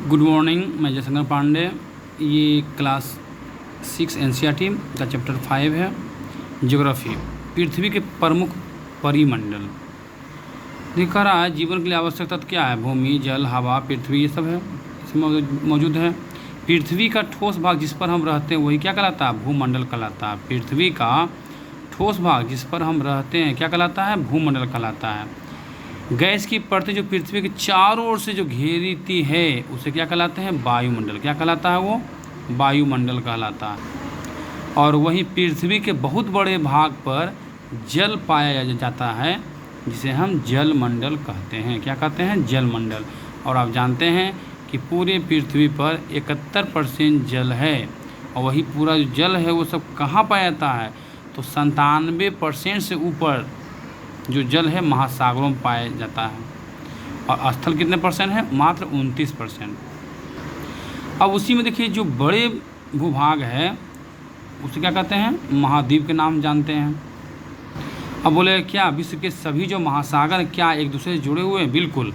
Good morning, मैं जयशंकर पांडे। ये class 6 NCERT का चैप्टर 5 है, ज्योग्राफी। पृथ्वी के प्रमुख परिमंडल देखा रहा है। जीवन के लिए आवश्यक तत्व क्या है? भूमि, जल, हवा, पृथ्वी, ये सब है, इसमें मौजूद है। पृथ्वी का ठोस भाग जिस पर हम रहते हैं वही क्या कहलाता है? भूमंडल कहलाता है। पृथ्वी का ठोस भाग जिस पर हम रहते हैं क्या कहलाता है? भूमंडल कहलाता है। गैस की परतें जो पृथ्वी के चारों ओर से जो घेरती है उसे क्या कहलाते हैं? वायुमंडल। क्या कहलाता है वो? वायुमंडल कहलाता है। और वहीं पृथ्वी के बहुत बड़े भाग पर जल पाया जाता है जिसे हम जलमंडल कहते हैं। क्या कहते हैं? जलमंडल। और आप जानते हैं कि पूरे पृथ्वी पर 71% जल है, और वही पूरा जो जल है वो सब कहाँ पाया जाता है? तो 97% से ऊपर जो जल है महासागरों में पाया जाता है। और स्थल कितने परसेंट है? मात्र 29%। अब उसी में देखिए जो बड़े भूभाग है उसे क्या कहते हैं? महाद्वीप के नाम जानते हैं। अब बोले क्या विश्व के सभी जो महासागर क्या एक दूसरे से जुड़े हुए हैं? बिल्कुल,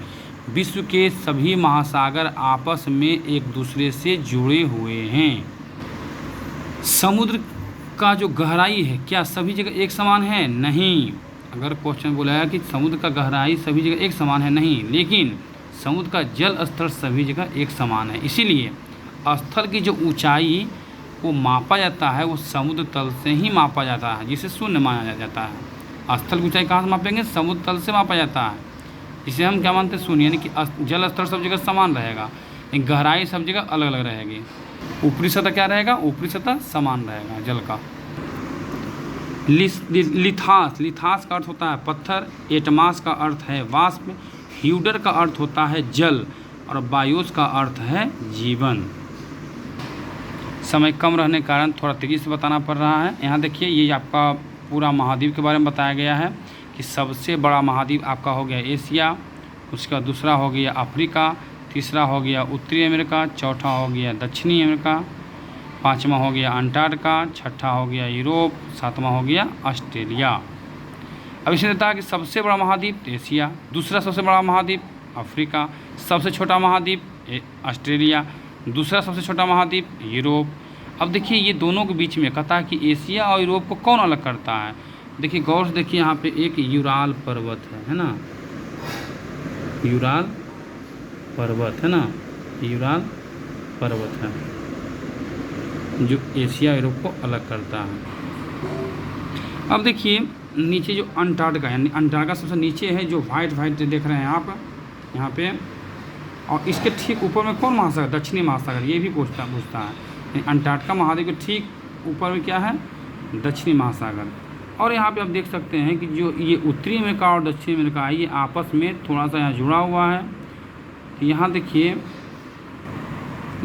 विश्व के सभी महासागर आपस में एक दूसरे से जुड़े हुए हैं। समुद्र का जो गहराई है क्या सभी जगह एक समान है? नहीं। अगर क्वेश्चन बोला है कि समुद्र का गहराई सभी जगह एक समान है, नहीं, लेकिन समुद्र का जल स्तर सभी जगह एक समान है। इसीलिए स्थल की जो ऊंचाई वो मापा जाता है वो समुद्र तल से ही मापा जाता है, जिसे शून्य माना जाता है। स्थल की ऊंचाई कहाँ से मापेंगे? समुद्र तल से मापा जाता है, जिसे हम क्या मानते हैं? शून्य। यानी कि जल स्तर सब जगह समान रहेगा, लेकिन गहराई सब जगह अलग अलग रहेगी। ऊपरी सतह क्या रहेगा? ऊपरी सतह समान रहेगा जल का। लिथास का अर्थ होता है पत्थर, एटमास का अर्थ है वाष्प, ह्यूडर का अर्थ होता है जल, और बायोस का अर्थ है जीवन। समय कम रहने के कारण थोड़ा तेज़ी से बताना पड़ रहा है। यहाँ देखिए ये आपका पूरा महाद्वीप के बारे में बताया गया है कि सबसे बड़ा महाद्वीप आपका हो गया एशिया, उसका दूसरा हो गया अफ्रीका, तीसरा हो गया उत्तरी अमेरिका, चौथा हो गया दक्षिणी अमेरिका, पाँचवा हो गया अंटार्कटिका, छठा हो गया यूरोप, सातवां हो गया ऑस्ट्रेलिया। अब इसे देता है कि सबसे बड़ा महाद्वीप एशिया, दूसरा सबसे बड़ा महाद्वीप अफ्रीका, सबसे छोटा महाद्वीप ऑस्ट्रेलिया, दूसरा सबसे छोटा महाद्वीप यूरोप। अब देखिए ये दोनों के बीच में कहता है कि एशिया और यूरोप को कौन अलग करता है? देखिए गौर से देखिए, यहाँ पे एक यूराल पर्वत है ना, यूराल पर्वत है ना, यूराल पर्वत है जो एशिया यूरोप को अलग करता है। अब देखिए नीचे जो अंटार्कटिका, यानी अंटार्कटिका सबसे नीचे है, जो वाइट देख रहे हैं आप यहाँ पे, और इसके ठीक ऊपर में कौन महासागर? दक्षिणी महासागर। ये भी पूछता है। अंटार्कटिका महाद्वीप के ठीक ऊपर में क्या है? दक्षिणी महासागर। और यहाँ पे आप देख सकते हैं कि जो ये उत्तरी अमेरिका और दक्षिणी अमेरिका है ये आपस में थोड़ा सा यहाँ जुड़ा हुआ है। तो यहाँ देखिए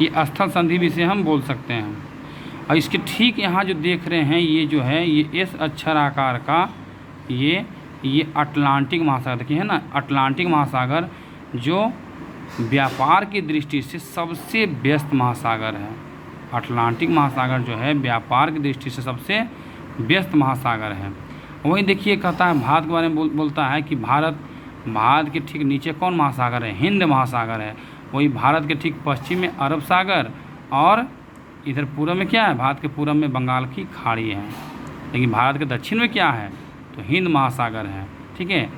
ये स्थल संधि भी से हम बोल सकते हैं। और इसके ठीक यहाँ जो देख रहे हैं ये जो है ये एस अक्षर आकार का ये अटलांटिक महासागर देखिए है ना। अटलांटिक महासागर जो व्यापार की दृष्टि से सबसे व्यस्त महासागर है। अटलांटिक महासागर जो है व्यापार की दृष्टि से सबसे व्यस्त महासागर है। वहीं देखिए कहता है भारत के बारे में बोलता है कि भारत के ठीक नीचे कौन महासागर है? हिंद महासागर है। वही भारत के ठीक पश्चिम में अरब सागर, और इधर पूर्व में क्या है? भारत के पूर्व में बंगाल की खाड़ी है। लेकिन भारत के दक्षिण में क्या है? तो हिंद महासागर है। ठीक है।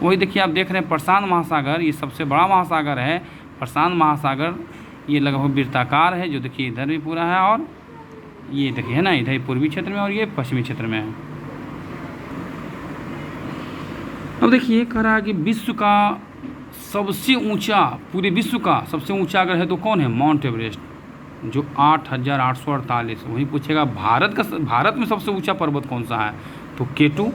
वही देखिए आप देख रहे हैं प्रशांत महासागर, ये सबसे बड़ा महासागर है। प्रशांत महासागर ये लगभग वृत्ताकार है, जो देखिए इधर भी पूरा है, और ये देखिए है ना, इधर पूर्वी क्षेत्र में और ये पश्चिमी क्षेत्र में है। अब देखिए कह रहा है कि विश्व का सबसे ऊंचा, पूरे विश्व का सबसे ऊंचा अगर है तो कौन है? माउंट एवरेस्ट, जो 8,848। वहीं पूछेगा भारत में सबसे ऊंचा पर्वत कौन सा है? तो K2।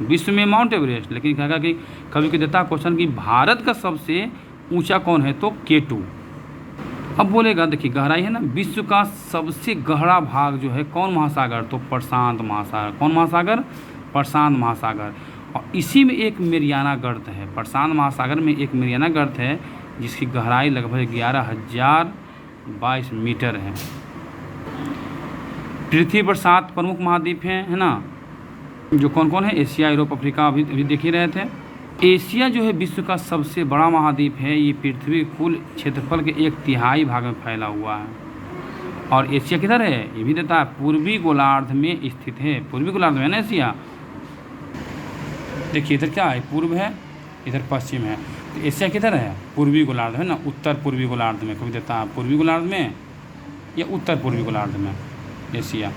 विश्व में माउंट एवरेस्ट, लेकिन कहेगा कि कभी कोई देता क्वेश्चन कि भारत का सबसे ऊंचा कौन है? तो K2। अब बोलेगा देखिए गहराई है ना, विश्व का सबसे गहरा भाग जो है कौन महासागर? तो प्रशांत महासागर। कौन महासागर? प्रशांत महासागर। और इसी में एक मेरियाना गर्त है। प्रशांत महासागर में एक मेरियाना गर्त है जिसकी गहराई लगभग 11,022 मीटर है। पृथ्वी पर 7 प्रमुख महाद्वीप हैं, है ना, जो कौन कौन है? एशिया, यूरोप, अफ्रीका, अभी देख ही रहे थे। एशिया जो है विश्व का सबसे बड़ा महाद्वीप है। ये पृथ्वी के कुल क्षेत्रफल के 1/3 भाग में फैला हुआ है। और एशिया किधर है, ये भी देता है, पूर्वी गोलार्ध में स्थित है। पूर्वी गोलार्ध में है ना एशिया। देखिए इधर क्या है, पूर्व है, इधर पश्चिम है, तो एशिया किधर है, पूर्वी गोलार्ध है ना, उत्तर पूर्वी गोलार्ध में। कभी देता है पूर्वी गोलार्ध में या उत्तर पूर्वी गोलार्ध में एशिया।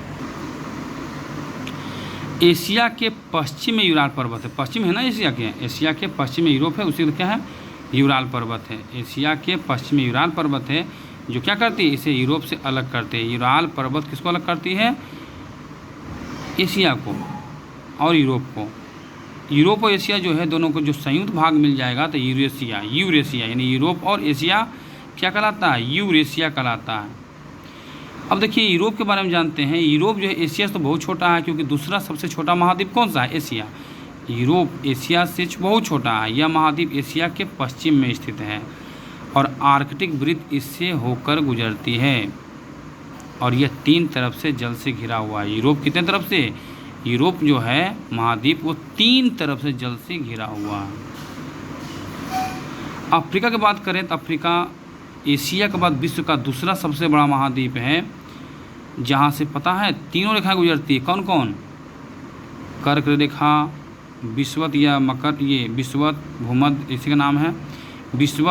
एशिया के पश्चिम में यूराल पर्वत है। पश्चिम है ना एशिया के पश्चिम में यूरोप है, उसी का क्या है, यूराल पर्वत है। एशिया के पश्चिम में यूराल पर्वत है, जो क्या करती है, इसे यूरोप से अलग करते हैं। यूराल पर्वत किसको अलग करती है, एशिया को और यूरोप को। यूरोप और एशिया जो है दोनों को जो संयुक्त भाग मिल जाएगा तो यूरेशिया यानी यूरोप और एशिया क्या कहलाता है, यूरेशिया कहलाता है। अब देखिए यूरोप के बारे में जानते हैं। यूरोप जो है एशिया से तो बहुत छोटा है, क्योंकि दूसरा सबसे छोटा महाद्वीप कौन सा है, एशिया। यूरोप एशिया से बहुत छोटा है। यह महाद्वीप एशिया के पश्चिम में स्थित है और आर्कटिक वृत्त इससे होकर गुजरती है। और यह 3 तरफ से जल से घिरा हुआ है। यूरोप कितने तरफ से, यूरोप जो है महाद्वीप वो 3 तरफ से जल से घिरा हुआ है। अफ्रीका की बात करें तो अफ्रीका एशिया के बाद विश्व का दूसरा सबसे बड़ा महाद्वीप है, जहाँ से पता है 3 रेखाएं गुजरती है। कौन कौन, कर्क रेखा, विषुवत या मकर, ये विषुवत, भूमध्य इसी का नाम है, विषुवत